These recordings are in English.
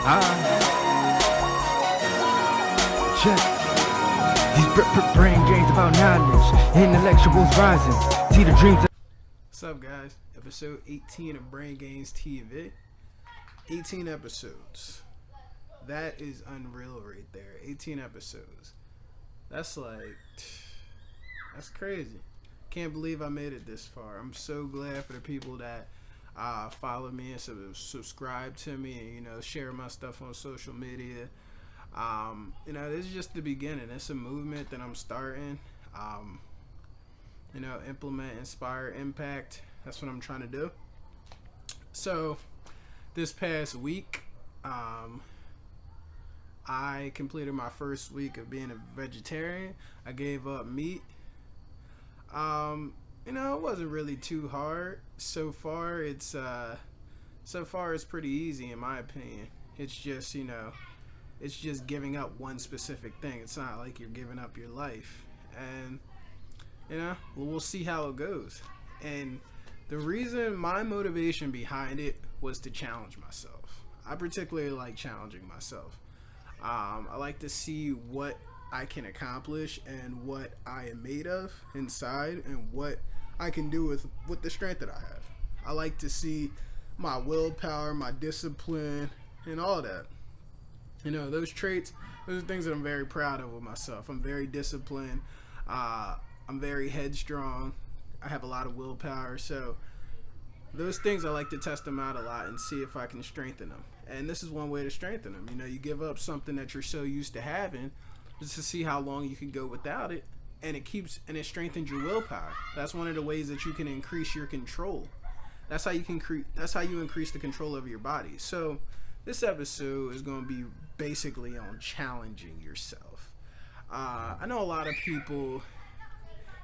Check. These brain gains about knowledge, intellectuals rising. See the dreams. What's up, guys? Episode 18 of BrainGainzTV. 18 episodes. That is unreal right there. 18 episodes. That's crazy. Can't believe I made it this far. I'm so glad for the people that follow me and subscribe to me and, share my stuff on social media. This is just the beginning. It's a movement that I'm starting. Implement, inspire, impact. That's what I'm trying to do. So, this past week, I completed my first week of being a vegetarian. I gave up meat. It wasn't really too hard. So far it's pretty easy in my opinion. It's just, it's just giving up one specific thing. It's not like you're giving up your life. And, we'll see how it goes. And the reason, my motivation behind it was to challenge myself. I particularly like challenging myself. I like to see what I can accomplish and what I am made of inside and what I can do with the strength that I have. I like to see my willpower, my discipline, and all that. Those traits, those are things that I'm very proud of with myself. I'm very disciplined. I'm very headstrong. I have a lot of willpower. So those things, I like to test them out a lot and see if I can strengthen them. And this is one way to strengthen them. You give up something that you're so used to having just to see how long you can go without it. And it strengthens your willpower. That's one of the ways that you can increase your control. That's how you increase the control of your body. So this episode is going to be basically on challenging yourself. I know a lot of people,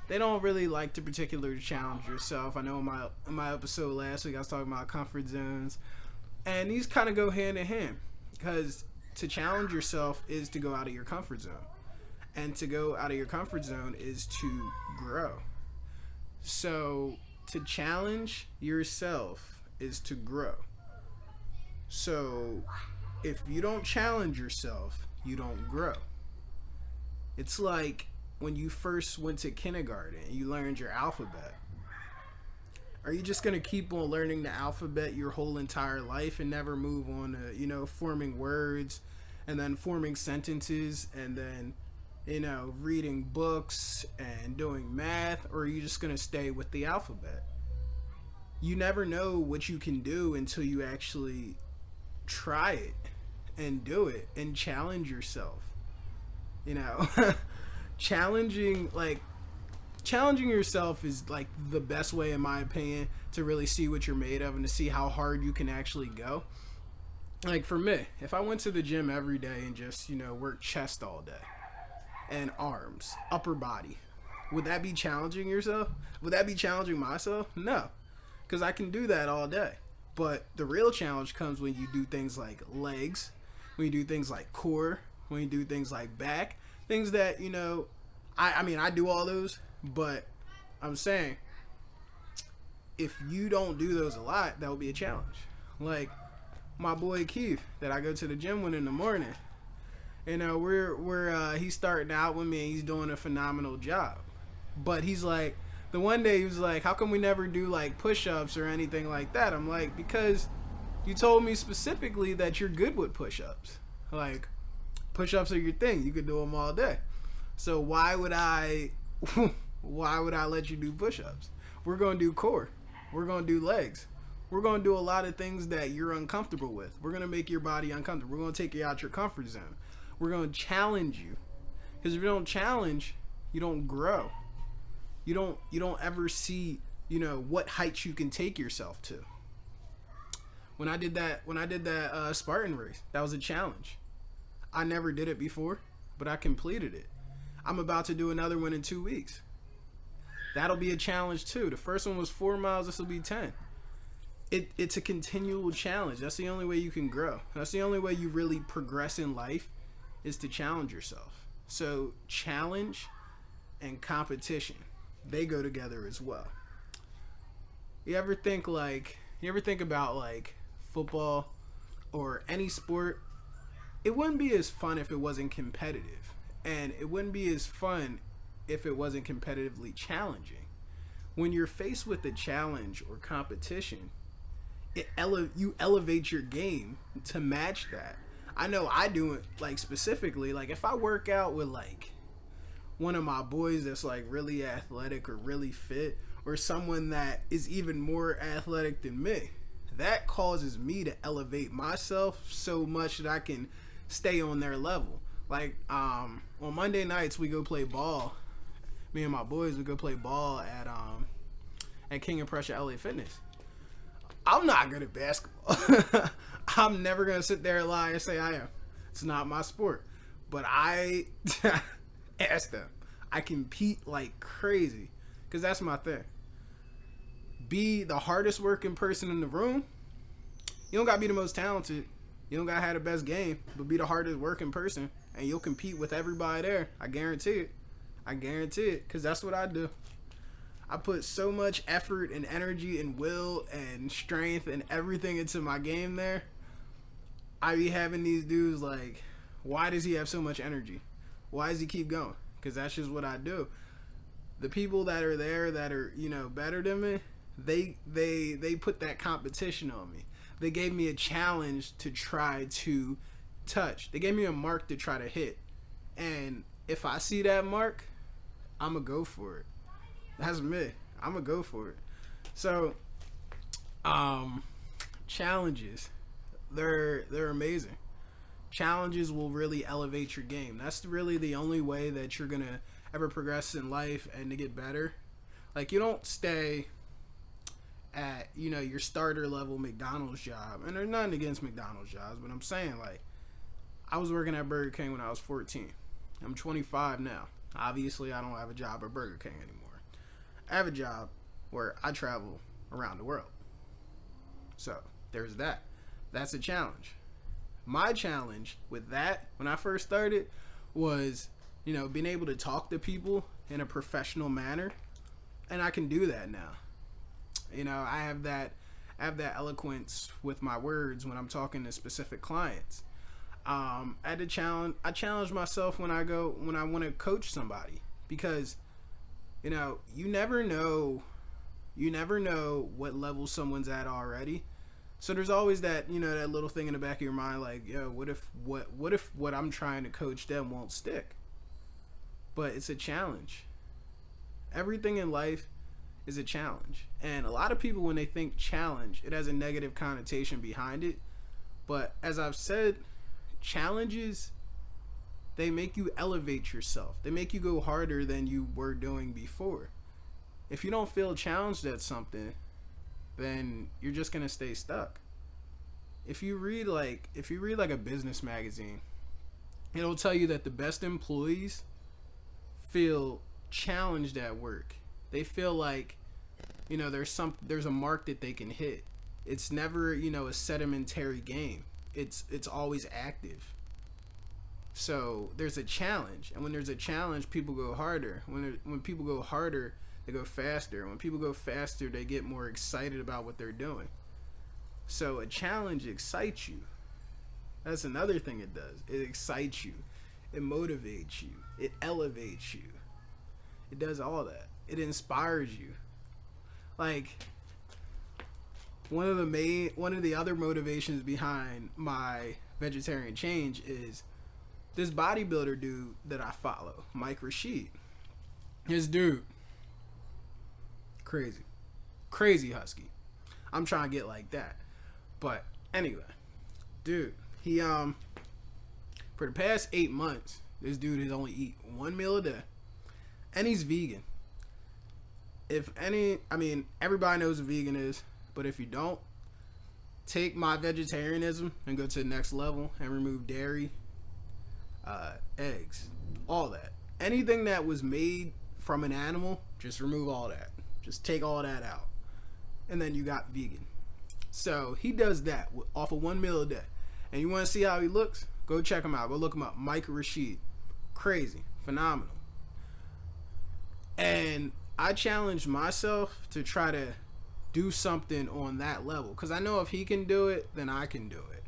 they don't really like to particularly challenge yourself. I know in my episode last week I was talking about comfort zones, and these kind of go hand in hand, because to challenge yourself is to go out of your comfort zone, and to go out of your comfort zone is to grow. So to challenge yourself is to grow. So if you don't challenge yourself, you don't grow. It's like when you first went to kindergarten and you learned your alphabet. Are you just going to keep on learning the alphabet your whole entire life and never move on to, forming words and then forming sentences and then, reading books and doing math? Or are you just going to stay with the alphabet? You never know what you can do until you actually try it and do it and challenge yourself. Challenging yourself is like the best way, in my opinion, to really see what you're made of and to see how hard you can actually go. Like for me, if I went to the gym every day and just, worked chest all day and arms, upper body, would that be challenging yourself? Would that be challenging myself? No, because I can do that all day. But the real challenge comes when you do things like legs, when you do things like core, when you do things like back, things that, I do all those, but I'm saying if you don't do those a lot, that would be a challenge. Like my boy Keith that I go to the gym with in the morning, he's starting out with me and he's doing a phenomenal job. But he's like, the one day he was like, how come we never do like push-ups or anything like that? I'm like, because you told me specifically that you're good with push-ups. Like, push-ups are your thing. You could do them all day. So why would I let you do push-ups? We're going to do core. We're going to do legs. We're going to do a lot of things that you're uncomfortable with. We're going to make your body uncomfortable. We're going to take you out your comfort zone. We're going to challenge you. Because if you don't challenge, you don't grow. You don't ever see, what heights you can take yourself to. When I did that Spartan race, that was a challenge. I never did it before, but I completed it. I'm about to do another one in 2 weeks. That'll be a challenge too. The first one was 4 miles. This will be 10. It's a continual challenge. That's the only way you can grow. That's the only way you really progress in life, is to challenge yourself. So challenge and competition, they go together as well. You ever think about like football or any sport it wouldn't be as fun if it wasn't competitive, and it wouldn't be as fun if it wasn't competitively challenging. When you're faced with a challenge or competition, you elevate your game to match that. I know I do it, like, specifically, like, if I work out with, like, one of my boys that's, like, really athletic or really fit, or someone that is even more athletic than me, that causes me to elevate myself so much that I can stay on their level. Like, on Monday nights we go play ball. Me and my boys, we go play ball at King of Prussia LA Fitness. I'm not good at basketball. I'm never gonna sit there and lie and say I am. It's not my sport. But I ask them. I compete like crazy, because that's my thing. Be the hardest working person in the room. You don't gotta be the most talented. You don't gotta have the best game, but be the hardest working person, and you'll compete with everybody there. I guarantee it. I guarantee it, because that's what I do. I put so much effort and energy and will and strength and everything into my game there. I be having these dudes like, why does he have so much energy? Why does he keep going? Because that's just what I do. The people that are there that are, you know, better than me, they put that competition on me. They gave me a challenge to try to touch. They gave me a mark to try to hit. And if I see that mark, I'm going to go for it. That's me. I'm going to go for it. So, challenges, they're amazing. Challenges will really elevate your game. That's really the only way that you're going to ever progress in life and to get better. Like, you don't stay at, you know, your starter level McDonald's job. And there's nothing against McDonald's jobs, but I'm saying, like, I was working at Burger King when I was 14. I'm 25 now. Obviously, I don't have a job at Burger King anymore. I have a job where I travel around the world. So, there's that. That's a challenge. My challenge with that, when I first started, was, you know, being able to talk to people in a professional manner. And I can do that now. You know, I have that eloquence with my words when I'm talking to specific clients. I challenge myself when I want to coach somebody, because, you know, you never know what level someone's at already. So there's always that, you know, that little thing in the back of your mind, like, yo, what if what I'm trying to coach them won't stick? But it's a challenge. Everything in life is a challenge. And a lot of people, when they think challenge, it has a negative connotation behind it. But as I've said, challenges, they make you elevate yourself. They make you go harder than you were doing before. If you don't feel challenged at something, then you're just gonna stay stuck. If you read like a business magazine, it'll tell you that the best employees feel challenged at work. They feel like, you know, there's a mark that they can hit. It's never, you know, a sedimentary game. It's always active. So there's a challenge, and when there's a challenge, people go harder. When people go harder, they go faster. When people go faster, they get more excited about what they're doing. So a challenge excites you. That's another thing it does. It excites you. It motivates you. It elevates you. It does all that. It inspires you. Like, one of the other motivations behind my vegetarian change is this bodybuilder dude that I follow, Mike Rashid. His dude, crazy husky. I'm trying to get like that. But anyway, dude, he for the past 8 months, this dude has only eaten 1 meal a day, and he's vegan. Everybody knows what vegan is, but if you don't, take my vegetarianism and go to the next level and remove dairy, eggs, all that. Anything that was made from an animal, just remove all that. Just take all that out. And then you got vegan. So he does that off of 1 meal a day. And you want to see how he looks? Go check him out. Go look him up. Mike Rashid. Crazy. Phenomenal. And I challenged myself to try to do something on that level. Because I know if he can do it, then I can do it.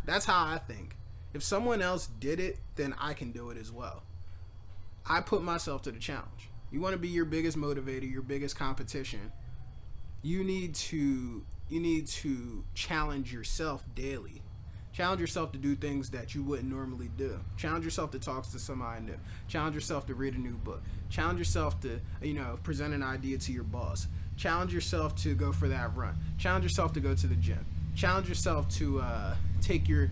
That's how I think. If someone else did it, then I can do it as well. I put myself to the challenge. You want to be your biggest motivator, your biggest competition. You need to challenge yourself daily. Challenge yourself to do things that you wouldn't normally do. Challenge yourself to talk to somebody new. Challenge yourself to read a new book. Challenge yourself to, present an idea to your boss. Challenge yourself to go for that run. Challenge yourself to go to the gym. Challenge yourself to take your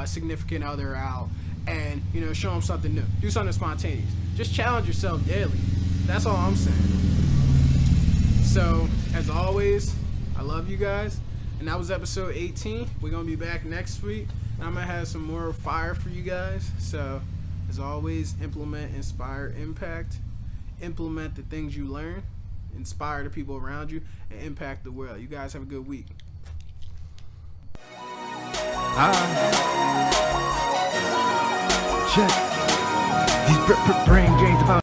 significant other out and show them something new. Do something spontaneous. Just challenge yourself daily. That's all I'm saying. So as always, I love you guys. And that was episode 18. We're going to be back next week. And I'm going to have some more fire for you guys. So, as always, implement, inspire, impact. Implement the things you learn. Inspire the people around you. And impact the world. You guys have a good week. Check. These BrainGainz about